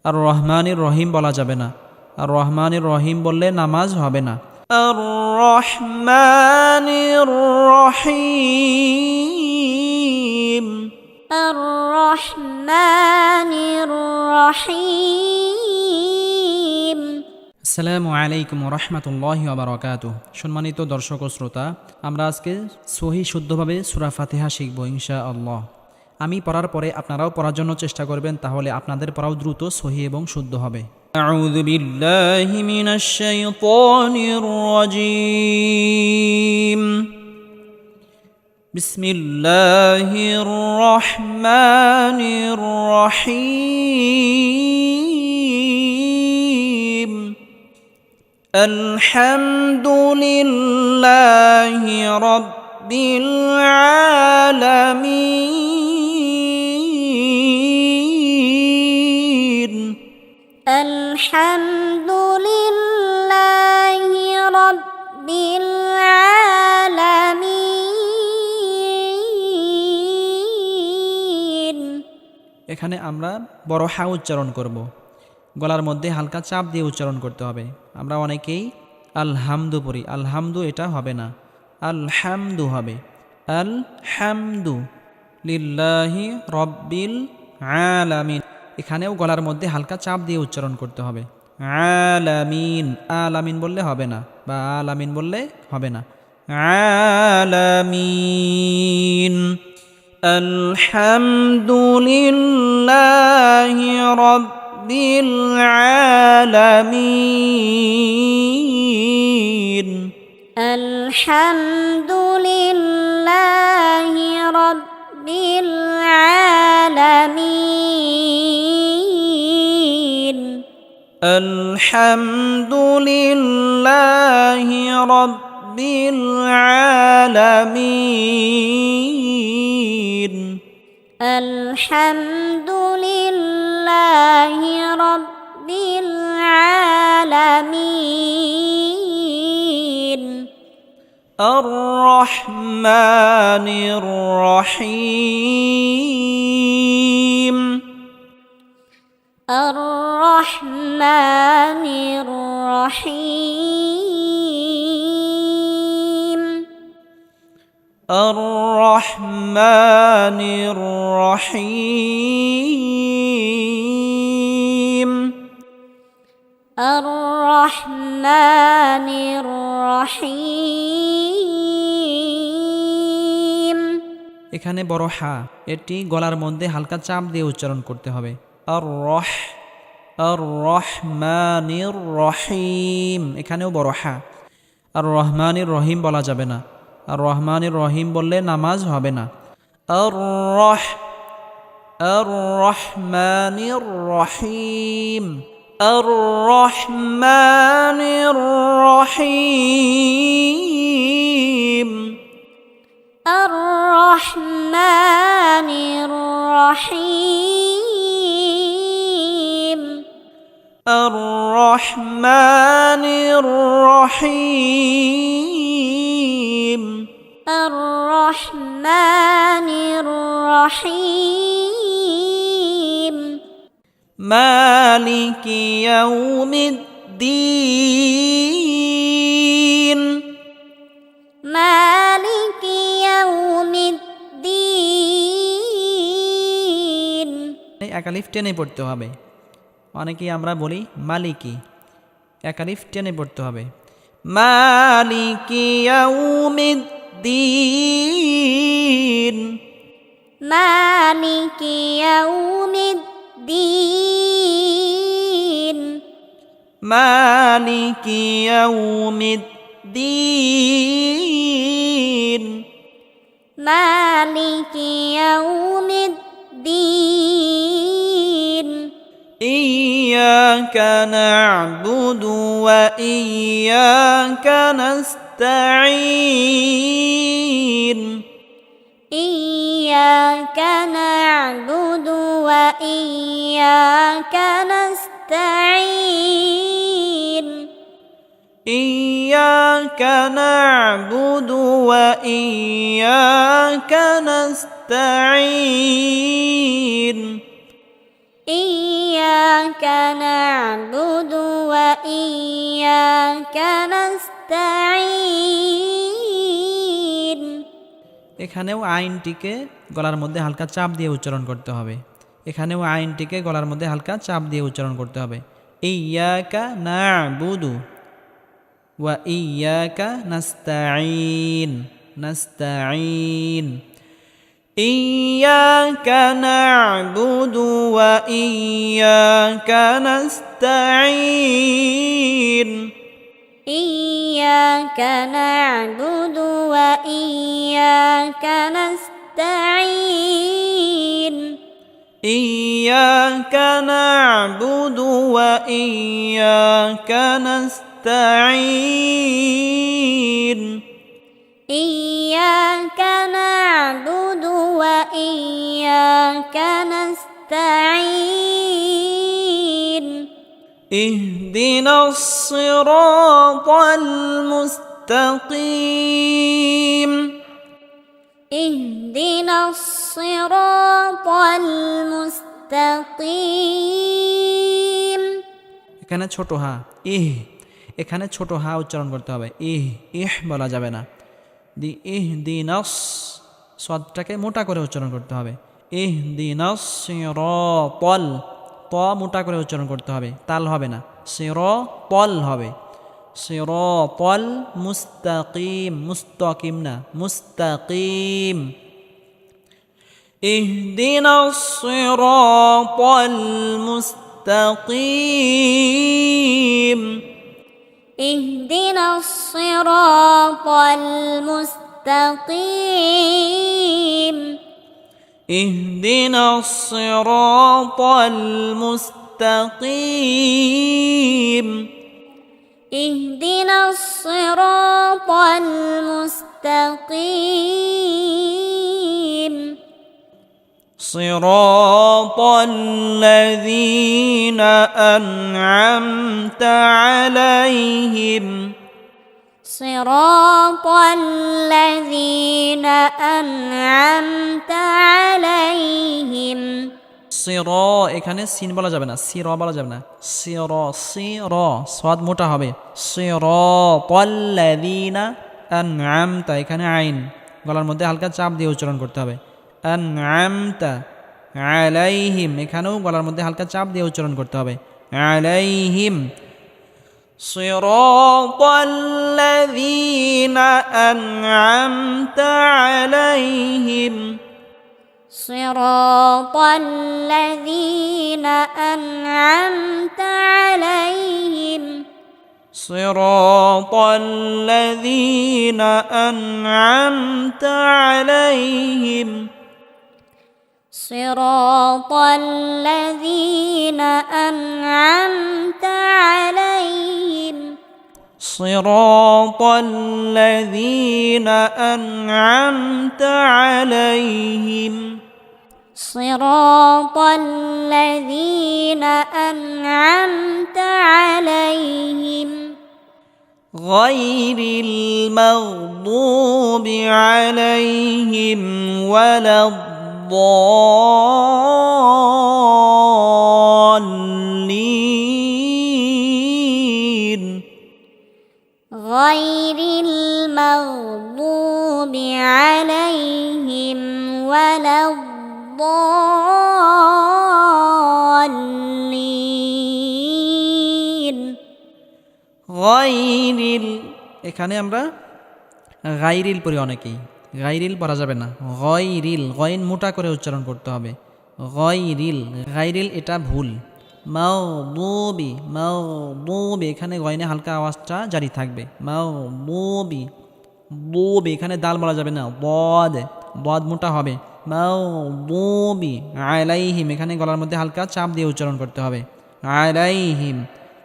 আর রহমানির রহিম বলা যাবে না। আর রহমানির রহিম বললে নামাজ হবে না। আর রহমানির রহিম। الرحمن الرحيم আসসালামু আলাইকুম রহমতুল্লাহি ওয়া বারাকাতুহু। সম্মানিত দর্শক ও শ্রোতা, আমরা আজকে সহি শুদ্ধভাবে সূরা ফাতিহা শিখব ইনশাআল্লাহ। আমি পড়ার পরে আপনারাও পড়ার জন্য চেষ্টা করবেন, তাহলে আপনাদের পড়াও দ্রুত সহি এবং শুদ্ধ হবে। আউযু বিল্লাহি মিনাশ শাইতানির রাজীম। বিসমিল্লাহির রহমানির রহিম। আলহামদুলিল্লাহি রাব্বিল আলামিন। الحمد لله رب العالمين। এখানে আমরা বড় হা উচ্চারণ করব। গলার মধ্যে হালকা চাপ দিয়ে উচ্চারণ করতে হবে। আমরা অনেকেই আলহামদু পড়ি, আলহামদু এটা হবে না, আলহামদু হবে। আলহামদু লিল্লাহি রব্বিল আলামিন। এখানেও গলার মধ্যে হালকা চাপ দিয়ে উচ্চারণ করতে হবে। আলামিন, আলামিন বললে হবে না, বা আলামিন বললে হবে না। আলামিন। আলহামদুলিল্লাহি রাব্বিল আলামিন। الحمد لله رب العالمين. আলহামদুলিল্লাহি রাব্বিল আলামিন। الحمد لله رب العالمين. الرحمن الرحيم. الرحمن الرحيم. الرحمن الرحيم. الرحمن الرحيم. এখানে বড় হা, এটি গলার মধ্যে হালকা চাপ দিয়ে উচ্চারণ করতে হবে। আর রহমানির রহিম। এখানেও বড় হা। আর রহমানির রহিম বলা যাবে না। আর রহমানির রহিম বললে নামাজ হবে না। আর রহমানির রহিম। আর রহমানির রহিম। الرحمن الرحيم. الرحمن الرحيم. الرحمن الرحيم. مالك يوم الدين. مالك يوم الدين. একালিফ টেনে পড়তে হবে। অনেকেই আমরা বলি মালিকি, একালিফ টেনে পড়তে হবে। মালিকি ইয়াউমিদ্দিন। مالك يوم الدين. মালিকি ইয়াউমিদ্দিন। مالك يوم الدين. إياك نعبد وإياك نستعين. إياك نعبد وإياك نستعين. إياك نعبد وإياك نستعين. إياك نعبد وإياك نستعين এখানেও আইনটিকে গলার মধ্যে হালকা চাপ দিয়ে উচ্চারণ করতে হবে। এখানেও আইনটিকে গলার মধ্যে হালকা চাপ দিয়ে উচ্চারণ করতে হবে। ইয়াকা না'বুদু ওয়া ইয়াকা নাস্তাঈন, নাস্তাঈন। ইয়াকা না'বুদু ওয়া ইয়াকা নাস্তাঈন। إياك نعبد وإياك نستعين إياك نعبد وإياك نستعين. إياك نعبد وإياك نستعين اهدنا الصراط المستقيم. اهدنا الصراط المستقيم এখানে ছোট হা এখানে ছোট হা উচ্চারণ করতে হবে। বলা যাবে না। ইহদিনাস সদটাকে মোটা করে উচ্চারণ করতে হবে। ইহদিনাস সিরাতাল, ত মোটা করে উচ্চারণ করতে হবে, তাল হবে না, সিরাতাল হবে। সিরাতাল মুস্তাকিম, মুস্তাকিম না, মুস্তাকিম। ইহদিনাস সিরাতাল মুস্তাকিম। اهدنا الصراط المستقيم اهدنا الصراط المستقيم. اهدنا الصراط المستقيم صراط الذين أنعمت عليهم. صراط الذين أنعمت عليهم এখানে সিন বলা যাবে না, বলা যাবে না। সাদ মোটা হবে। সিরাতাল্লাযীনা আনআমতা, এখানে আইন গলার মধ্যে হালকা চাপ দিয়ে উচ্চারণ করতে হবে। আনআমতা আলাইহিম, এখানেও গলার মধ্যে হালকা চাপ দিয়ে উচ্চারণ করতে হবে। আলাইহিম। সিরাতাল্লাযীনা আনআমতা আলাইহিম। صراط الذين أنعمت عليهم صراط الذين أنعمت عليهم. صراط الذين أنعمت عليهم صراط الذين أنعمت عليهم. صراط الذين أنعمت عليهم غير المغضوب عليهم ولا الضالين. غير المغضوب عليهم ولا الضالين. গায়রিল, এখানে আমরা গায়রিল পড়ি অনেকেই, গায়রিল পড়া যাবে না। গায়রিল, গয়ন মোটা করে উচ্চারণ করতে হবে। গায়রিল, গায়রিল এটা ভুল। মাগদুবি, মাগদুবি, এখানে গয়নে হালকা আওয়াজটা জারি থাকবে। মাগদুবি, দুবি, এখানে দাল বলা যাবে না। বদ মোটা হবে। মাগদুবি আলাইহিম, এখানে গলার মধ্যে হালকা চাপ দিয়ে উচ্চারণ করতে হবে। আলাইহিম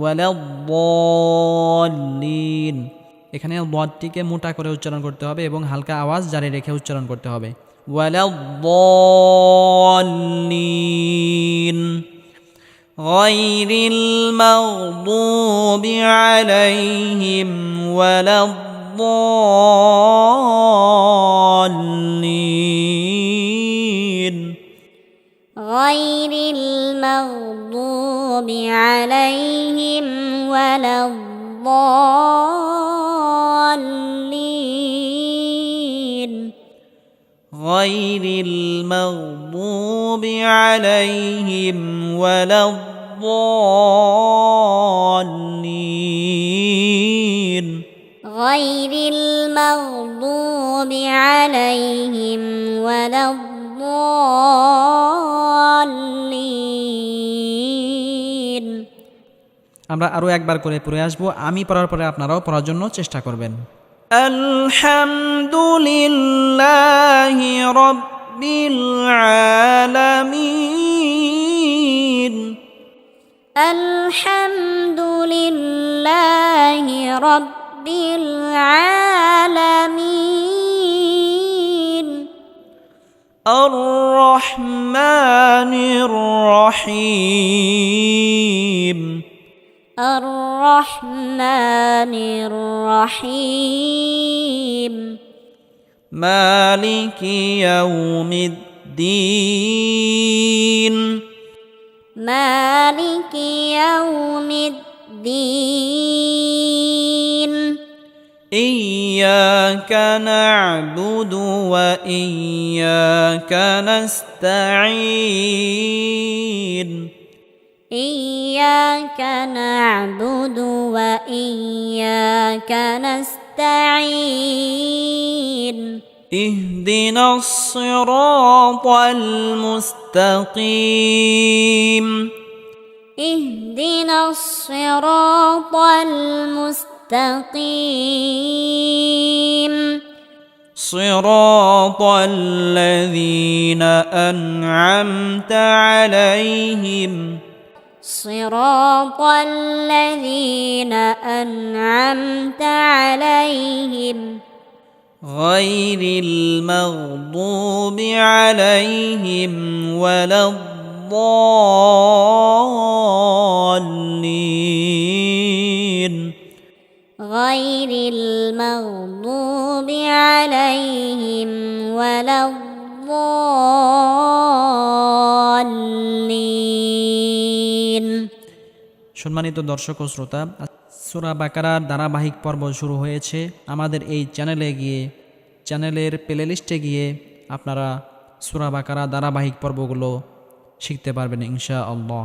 ওয়ালাদ্দাল্লিন, এখানে বদটিকে মোটা করে উচ্চারণ করতে হবে এবং হালকা আওয়াজ জারি রেখে উচ্চারণ করতে হবে। ওয়ালাদ্দাল্লিন গায়রিল মাগদুবি আলাইহিম ওয়ালাদ্দাল্লিন। غير المغضوب عليهم ولا الضالين غير المغضوب عليهم ولا الضالين غير المغضوب عليهم ولا الضالين আমরা আরো একবার করে পড়ে আসবো, আমি পড়ার পরে আপনারাও পড়ার জন্য চেষ্টা করবেন। আলহামদুলিল্লাহি রাব্বিল আলামিন الحمد لله رب العالمين الرحمن الرحيم الرحمن الرحيم مالك يوم الدين مالك يوم الدين إياك نعبد وإياك نستعين إياك نعبد وإياك نستعين اهدنا الصراط المستقيم اهدنا الصراط المستقيم صراط الذين أنعمت عليهم صراط الذين أنعمت عليهم غير المغضوب عليهم ولا الضالين غير المغضوب عليهم ولا الضالين সম্মানিত দর্শক ও শ্রোতা, সূরা বাকারার ধারাবাহিক পর্ব শুরু হয়েছে। আমাদের এই চ্যানেলের প্লেলিস্টে গিয়ে আপনারা সূরা বাকারা ধারাবাহিক পর্বগুলো শিখতে পারবেন ইনশাআল্লাহ।